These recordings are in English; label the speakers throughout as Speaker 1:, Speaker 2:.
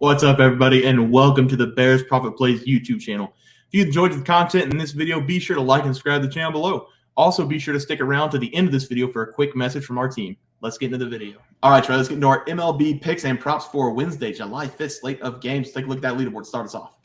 Speaker 1: What's up, everybody, and welcome to the Bears Profit Plays YouTube channel. If you enjoyed the content in this video, be sure to like and subscribe to the channel below. Also, be sure to stick around to the end of this video for a quick message from our team. Let's get into the video. All right, Trey, let's get into our MLB picks and props for Wednesday, July 5th slate of games. Take a look at that leaderboard. Start us off.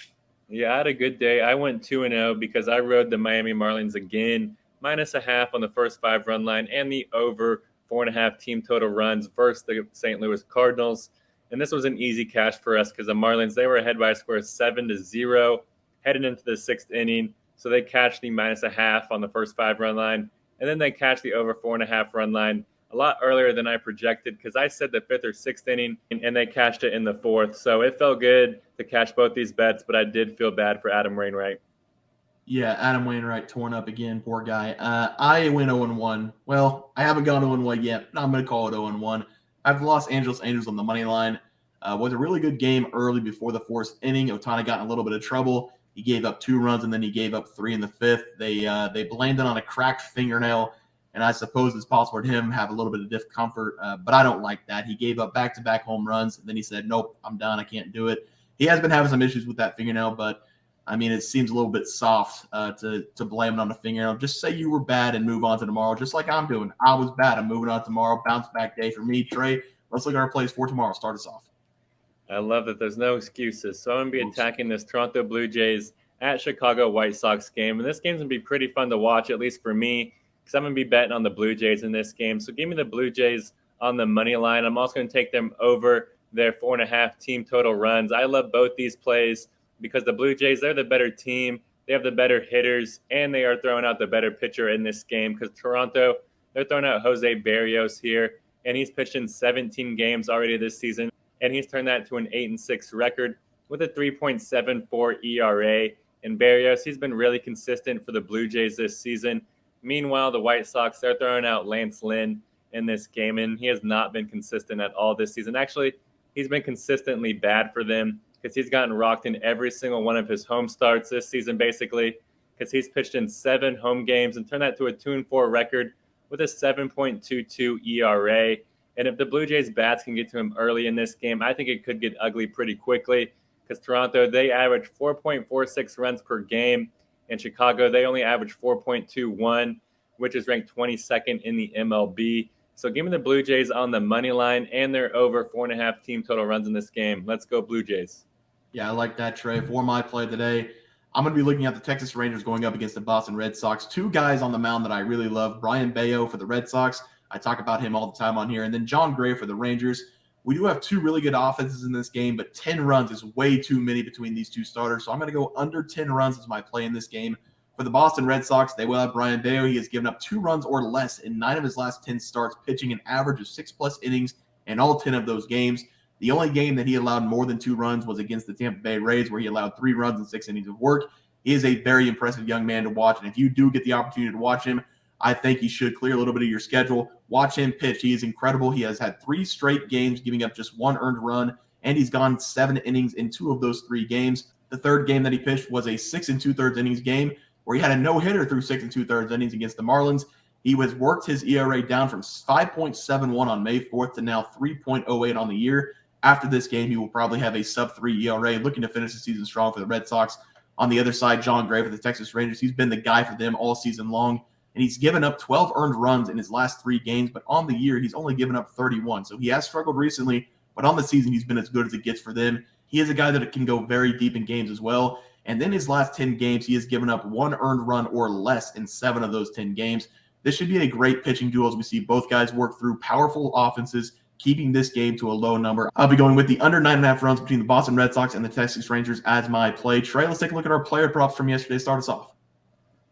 Speaker 2: Yeah, I had a good day. I went 2-0 because I rode the Miami Marlins again, -0.5 on the first 5 run line, and the over 4.5 team total runs versus the St. Louis Cardinals. And this was an easy cash for us because the Marlins, they were ahead by a score of 7-0 heading into the 6th inning. So they cashed the -0.5 on the first 5 run line, and then they cashed the over 4.5 run line a lot earlier than I projected because I said the 5th or 6th inning, and they cashed it in the 4th. So it felt good to cash both these bets, but I did feel bad for Adam Wainwright.
Speaker 1: Yeah, Adam Wainwright torn up again. Poor guy. I went 0-1. Well, I haven't gone 0-1 yet, but I'm going to call it 0-1. I have the Los Angeles Angels on the money line. Was a really good game early before the 4th inning. Ohtani got in a little bit of trouble. He gave up 2 runs, and then he gave up 3 in the 5th. They blamed it on a cracked fingernail, and I suppose it's possible for him to have a little bit of discomfort, but I don't like that. He gave up back-to-back home runs, and then he said, nope, I'm done. I can't do it. He has been having some issues with that fingernail, but, I mean, it seems a little bit soft to blame it on the fingernail. Just say you were bad and move on to tomorrow, just like I'm doing. I was bad. I'm moving on to tomorrow. Bounce-back day for me. Trey, let's look at our plays for tomorrow. Start us off.
Speaker 2: I love that there's no excuses. So I'm going to be attacking this Toronto Blue Jays at Chicago White Sox game. And this game's going to be pretty fun to watch, at least for me, because I'm going to be betting on the Blue Jays in this game. So give me the Blue Jays on the money line. I'm also going to take them over their 4.5 team total runs. I love both these plays because the Blue Jays, they're the better team. They have the better hitters, and they are throwing out the better pitcher in this game because Toronto, they're throwing out Jose Barrios here, and he's pitched in 17 games already this season, and he's turned that to an 8-6 record with a 3.74 ERA. And Barrios, he's been really consistent for the Blue Jays this season. Meanwhile, the White Sox, they're throwing out Lance Lynn in this game, and he has not been consistent at all this season. Actually, he's been consistently bad for them because he's gotten rocked in every single one of his home starts this season, basically, because he's pitched in 7 home games and turned that to a 2-4 record with a 7.22 ERA. And if the Blue Jays bats can get to him early in this game, I think it could get ugly pretty quickly because Toronto, they average 4.46 runs per game. In Chicago, they only average 4.21, which is ranked 22nd in the MLB. So give me the Blue Jays on the money line, and they're over 4.5 team total runs in this game. Let's go Blue Jays.
Speaker 1: Yeah, I like that, Trey. For my play today, I'm going to be looking at the Texas Rangers going up against the Boston Red Sox. 2 guys on the mound that I really love. Brian Bayo for the Red Sox. I talk about him all the time on here. And then John Gray for the Rangers. We do have 2 really good offenses in this game, but 10 runs is way too many between these 2 starters. So I'm going to go under 10 runs as my play in this game. For the Boston Red Sox, they will have Brian Bayo. He has given up 2 runs or less in 9 of his last 10 starts, pitching an average of 6+ innings in all 10 of those games. The only game that he allowed more than 2 runs was against the Tampa Bay Rays, where he allowed 3 runs and 6 innings of work. He is a very impressive young man to watch, and if you do get the opportunity to watch him, I think you should clear a little bit of your schedule. Watch him pitch. He is incredible. He has had 3 straight games giving up just 1 earned run, and he's gone 7 innings in 2 of those 3 games. The 3rd game that he pitched was a 6 2/3 innings game where he had a no-hitter through 6 2/3 innings against the Marlins. He has worked his ERA down from 5.71 on May 4th to now 3.08 on the year. After this game, he will probably have a sub-3 ERA, looking to finish the season strong for the Red Sox. On the other side, John Gray for the Texas Rangers. He's been the guy for them all season long. And he's given up 12 earned runs in his last 3 games, but on the year, he's only given up 31. So he has struggled recently, but on the season, he's been as good as it gets for them. He is a guy that can go very deep in games as well. And then his last 10 games, he has given up 1 earned run or less in 7 of those 10 games. This should be a great pitching duel as we see both guys work through powerful offenses, keeping this game to a low number. I'll be going with the under 9.5 runs between the Boston Red Sox and the Texas Rangers as my play. Trey, let's take a look at our player props from yesterday. Start us off.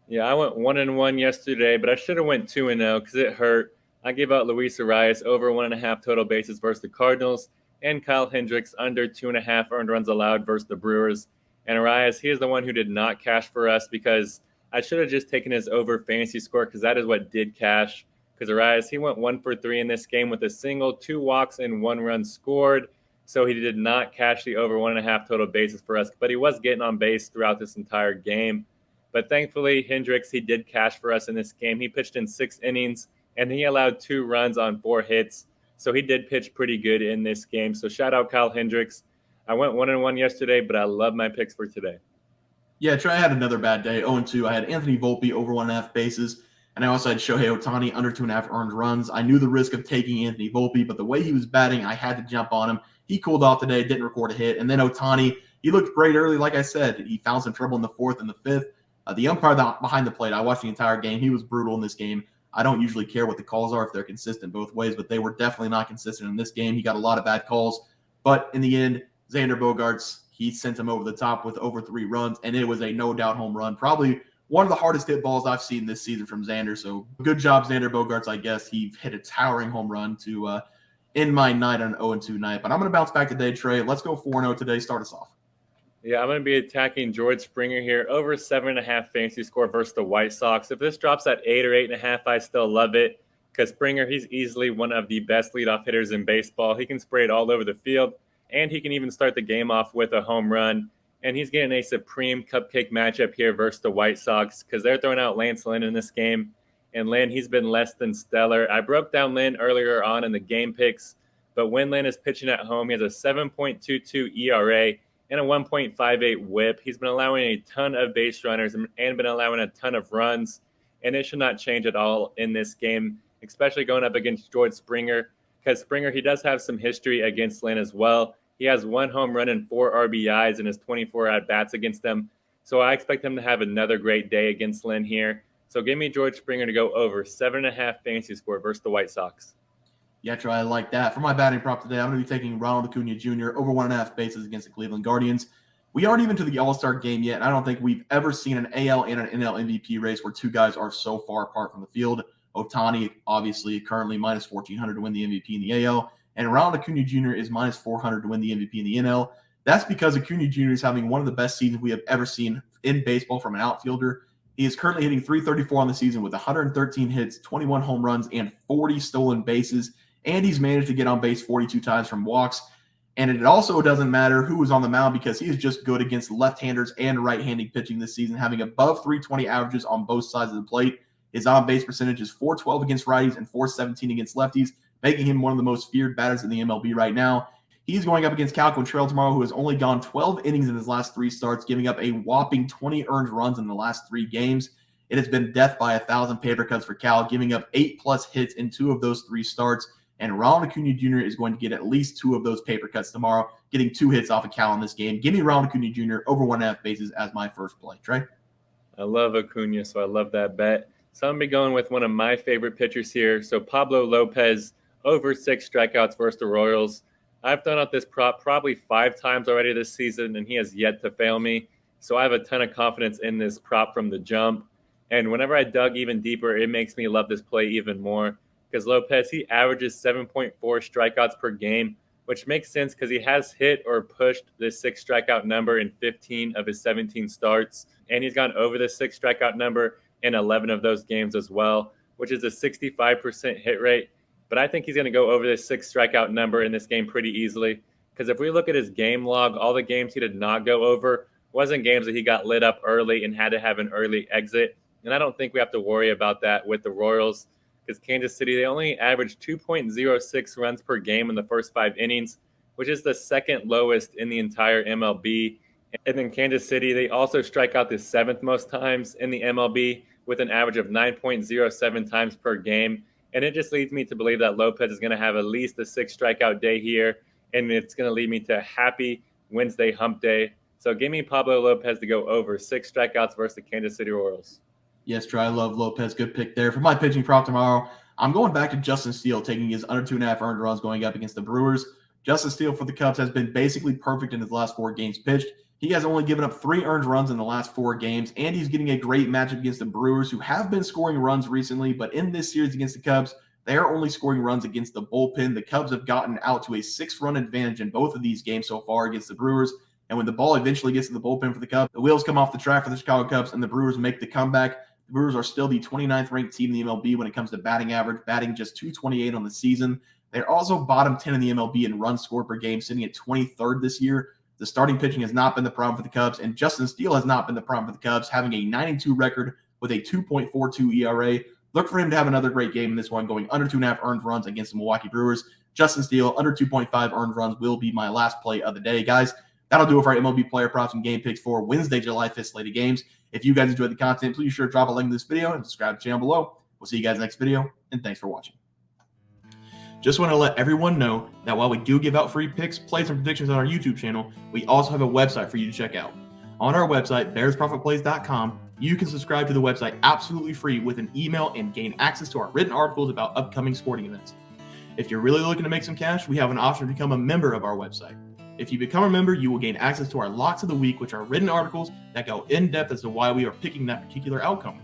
Speaker 2: Yeah, I went 1-1 yesterday, but I should have went 2-0 because it hurt. I gave out Luis Arias over 1.5 total bases versus the Cardinals, and Kyle Hendricks under 2.5 earned runs allowed versus the Brewers. And Arias, he is the one who did not cash for us because I should have just taken his over fantasy score because that is what did cash. Because Arias, he went 1 for 3 in this game with a single, 2 walks, and 1 run scored. So he did not cash the over 1.5 total bases for us, but he was getting on base throughout this entire game. But thankfully, Hendricks, he did cash for us in this game. He pitched in 6 innings, and he allowed 2 runs on 4 hits. So he did pitch pretty good in this game. So shout out Kyle Hendricks. I went 1-1 yesterday, but I love my picks for today.
Speaker 1: Yeah, Trey, I had another bad day. 0-2. I had Anthony Volpe over 1.5 bases, and I also had Shohei Ohtani under 2.5 earned runs. I knew the risk of taking Anthony Volpe, but the way he was batting, I had to jump on him. He cooled off today, didn't record a hit. And then Ohtani, he looked great early. Like I said, he found some trouble in the fourth and the fifth. The umpire behind the plate, I watched the entire game. He was brutal in this game. I don't usually care what the calls are if they're consistent both ways, but they were definitely not consistent in this game. He got a lot of bad calls. But in the end, Xander Bogaerts, he sent him over the top with over 3 runs, and it was a no-doubt home run. Probably one of the hardest hit balls I've seen this season from Xander. So good job, Xander Bogaerts, I guess. He hit a towering home run to end my night on an 0-2 night. But I'm going to bounce back today, Trey. Let's go 4-0 today. Start us off.
Speaker 2: Yeah, I'm going to be attacking George Springer here, over 7.5 fantasy score versus the White Sox. If this drops at 8 or 8.5, I still love it because Springer, he's easily one of the best leadoff hitters in baseball. He can spray it all over the field, and he can even start the game off with a home run. And he's getting a supreme cupcake matchup here versus the White Sox because they're throwing out Lance Lynn in this game. And Lynn, he's been less than stellar. I broke down Lynn earlier on in the game picks, but when Lynn is pitching at home, he has a 7.22 ERA and a 1.58 whip. He's been allowing a ton of base runners and been allowing a ton of runs, and it should not change at all in this game, especially going up against George Springer, because Springer, he does have some history against Lynn as well. He has 1 home run and 4 RBIs in his 24 at-bats against them, so I expect him to have another great day against Lynn here. So give me George Springer to go over 7.5 fantasy score versus the White Sox.
Speaker 1: Yeah, Trey, I like that. For my batting prop today, I'm going to be taking Ronald Acuna Jr. over 1.5 bases against the Cleveland Guardians. We aren't even to the All-Star game yet, and I don't think we've ever seen an AL and an NL MVP race where 2 guys are so far apart from the field. Ohtani, obviously, currently minus 1,400 to win the MVP in the AL, and Ronald Acuna Jr. is minus 400 to win the MVP in the NL. That's because Acuna Jr. is having one of the best seasons we have ever seen in baseball from an outfielder. He is currently hitting .334 on the season with 113 hits, 21 home runs, and 40 stolen bases. And he's managed to get on base 42 times from walks. And it also doesn't matter who is on the mound because he is just good against left-handers and right-handed pitching this season, having above 320 averages on both sides of the plate. His on-base percentage is .412 against righties and .417 against lefties, making him one of the most feared batters in the MLB right now. He's going up against Cal Quantrill tomorrow, who has only gone 12 innings in his last 3 starts, giving up a whopping 20 earned runs in the last 3 games. It has been death by 1,000 paper cuts for Cal, giving up 8+ hits in 2 of those 3 starts. And Ronald Acuna Jr. is going to get at least 2 of those paper cuts tomorrow, getting 2 hits off of Cal in this game. Give me Ronald Acuna Jr. over 1.5 bases as my first play. Trey?
Speaker 2: I love Acuna, so I love that bet. So I'm going to be going with one of my favorite pitchers here. So Pablo Lopez, over 6 strikeouts versus the Royals. I've thrown out this prop probably 5 times already this season, and he has yet to fail me. So I have a ton of confidence in this prop from the jump. And whenever I dug even deeper, it makes me love this play even more. Because Lopez, he averages 7.4 strikeouts per game, which makes sense because he has hit or pushed this 6 strikeout number in 15 of his 17 starts. And he's gone over the 6 strikeout number in 11 of those games as well, which is a 65% hit rate. But I think he's going to go over this 6 strikeout number in this game pretty easily. Because if we look at his game log, all the games he did not go over wasn't games that he got lit up early and had to have an early exit. And I don't think we have to worry about that with the Royals. Because Kansas City, they only averaged 2.06 runs per game in the first 5 innings, which is the 2nd lowest in the entire MLB. And then Kansas City, they also strike out the 7th most times in the MLB with an average of 9.07 times per game. And it just leads me to believe that Lopez is going to have at least a 6 strikeout day here, and it's going to lead me to a happy Wednesday hump day. So give me Pablo Lopez to go over 6 strikeouts versus the Kansas City Royals.
Speaker 1: Yes, Trey, I love Lopez. Good pick there. For my pitching prop tomorrow, I'm going back to Justin Steele, taking his under 2.5 earned runs going up against the Brewers. Justin Steele for the Cubs has been basically perfect in his last 4 games pitched. He has only given up 3 earned runs in the last 4 games, and he's getting a great matchup against the Brewers, who have been scoring runs recently, but in this series against the Cubs, they are only scoring runs against the bullpen. The Cubs have gotten out to a 6-run advantage in both of these games so far against the Brewers, and when the ball eventually gets to the bullpen for the Cubs, the wheels come off the track for the Chicago Cubs, and the Brewers make the comeback. The Brewers are still the 29th ranked team in the MLB when it comes to batting average, batting just .228 on the season. They're also bottom 10 in the MLB in runs scored per game, sitting at 23rd this year. The starting pitching has not been the problem for the Cubs, and Justin Steele has not been the problem for the Cubs, having a 9-2 record with a 2.42 ERA. Look for him to have another great game in this one, going under 2.5 earned runs against the Milwaukee Brewers. Justin Steele, under 2.5 earned runs will be my last play of the day. Guys, that'll do it for our MLB player props and game picks for Wednesday, July 5th slated games. If you guys enjoyed the content, please be sure to drop a link to this video and subscribe to the channel below. We'll see you guys next video, and thanks for watching. Just want to let everyone know that while we do give out free picks, plays, and predictions on our YouTube channel, we also have a website for you to check out. On our website, bearsprofitplays.com, you can subscribe to the website absolutely free with an email and gain access to our written articles about upcoming sporting events. If you're really looking to make some cash, we have an option to become a member of our website. If you become a member, you will gain access to our locks of the week, which are written articles that go in depth as to why we are picking that particular outcome.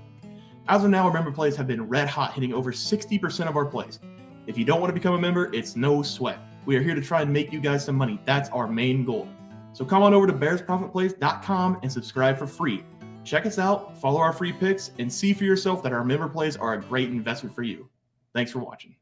Speaker 1: As of now, our member plays have been red hot, hitting over 60% of our plays. If you don't want to become a member, it's no sweat. We are here to try and make you guys some money. That's our main goal. So come on over to bearsprofitplays.com and subscribe for free. Check us out, follow our free picks, and see for yourself that our member plays are a great investment for you. Thanks for watching.